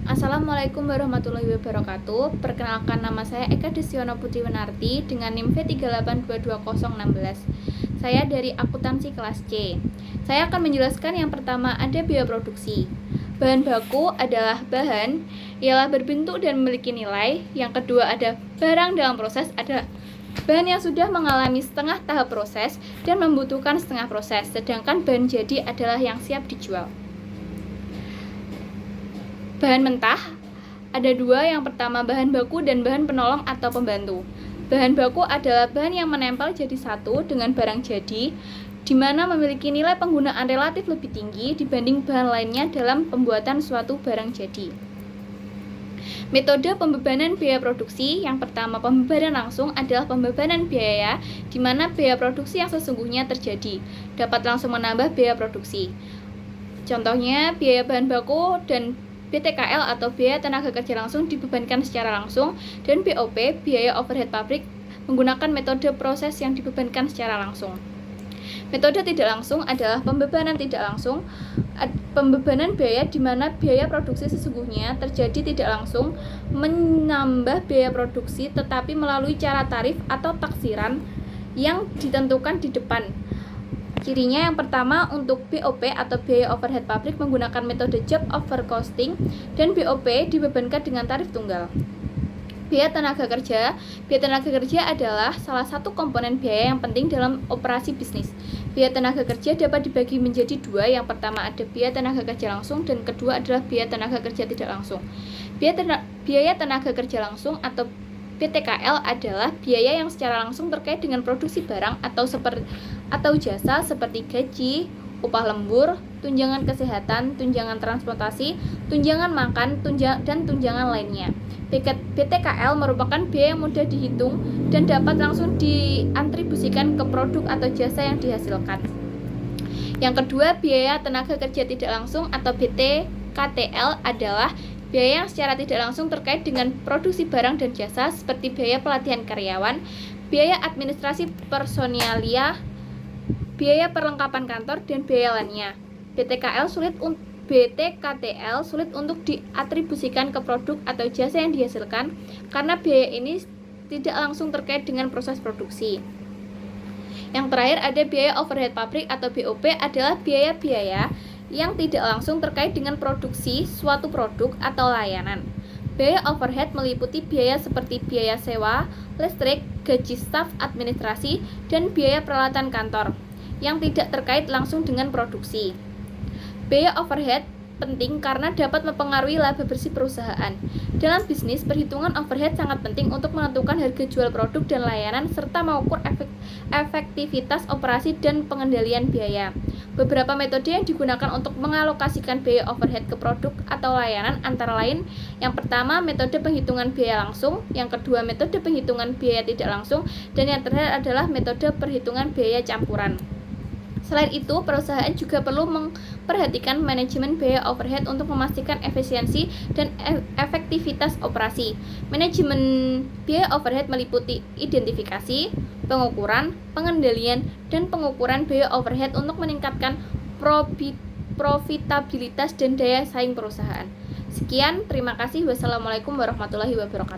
Assalamualaikum warahmatullahi wabarakatuh. Perkenalkan, nama saya Eka Desyono Putri Wenarti dengan NIM V3822016. Saya dari akuntansi kelas C. Saya akan menjelaskan yang pertama ada biaya produksi. Bahan baku adalah bahan ialah berbentuk dan memiliki nilai. Yang kedua ada barang dalam proses, ada bahan yang sudah mengalami setengah tahap proses dan membutuhkan setengah proses. Sedangkan bahan jadi adalah yang siap dijual. Bahan mentah ada dua, yang pertama bahan baku dan bahan penolong atau pembantu. Bahan baku adalah bahan yang menempel jadi satu dengan barang jadi, di mana memiliki nilai penggunaan relatif lebih tinggi dibanding bahan lainnya dalam pembuatan suatu barang jadi. Metode pembebanan biaya produksi, yang pertama pembebanan langsung adalah pembebanan biaya di mana biaya produksi yang sesungguhnya terjadi dapat langsung menambah biaya produksi. Contohnya biaya bahan baku dan BTKL atau biaya tenaga kerja langsung dibebankan secara langsung, dan BOP biaya overhead pabrik menggunakan metode proses yang dibebankan secara langsung. Metode tidak langsung adalah pembebanan tidak langsung, pembebanan biaya di mana biaya produksi sesungguhnya terjadi tidak langsung menambah biaya produksi tetapi melalui cara tarif atau taksiran yang ditentukan di depan. Cirinya yang pertama untuk BOP atau biaya overhead pabrik menggunakan metode job over costing, dan BOP dibebankan dengan tarif tunggal. Biaya tenaga kerja adalah salah satu komponen biaya yang penting dalam operasi bisnis. Biaya tenaga kerja dapat dibagi menjadi dua, yang pertama ada biaya tenaga kerja langsung dan kedua adalah biaya tenaga kerja tidak langsung. Biaya tenaga kerja langsung atau BTKL adalah biaya yang secara langsung terkait dengan produksi barang atau jasa seperti gaji, upah lembur, tunjangan kesehatan, tunjangan transportasi, tunjangan makan, dan tunjangan lainnya. BTKL merupakan biaya yang mudah dihitung dan dapat langsung diatribusikan ke produk atau jasa yang dihasilkan. Yang kedua, biaya tenaga kerja tidak langsung atau BTKTL adalah biaya yang secara tidak langsung terkait dengan produksi barang dan jasa seperti biaya pelatihan karyawan, biaya administrasi personalia, biaya perlengkapan kantor, dan biaya lainnya. BTKTL sulit untuk diatribusikan ke produk atau jasa yang dihasilkan karena biaya ini tidak langsung terkait dengan proses produksi. Yang terakhir ada biaya overhead pabrik atau BOP adalah biaya-biaya yang tidak langsung terkait dengan produksi suatu produk atau layanan. Biaya overhead meliputi biaya seperti biaya sewa, listrik, gaji staf administrasi, dan biaya peralatan kantor yang tidak terkait langsung dengan produksi. Biaya overhead penting karena dapat mempengaruhi laba bersih perusahaan. Dalam bisnis, perhitungan overhead sangat penting untuk menentukan harga jual produk dan layanan serta mengukur efektivitas operasi dan pengendalian biaya. Beberapa metode yang digunakan untuk mengalokasikan biaya overhead ke produk atau layanan antara lain, yang pertama metode penghitungan biaya langsung, yang kedua metode penghitungan biaya tidak langsung, dan yang terakhir adalah metode perhitungan biaya campuran. Selain itu, perusahaan juga perlu memperhatikan manajemen biaya overhead untuk memastikan efisiensi dan efektivitas operasi. Manajemen biaya overhead meliputi identifikasi, pengukuran, pengendalian, dan pengukuran biaya overhead untuk meningkatkan profitabilitas dan daya saing perusahaan. Sekian, terima kasih. Wassalamualaikum warahmatullahi wabarakatuh.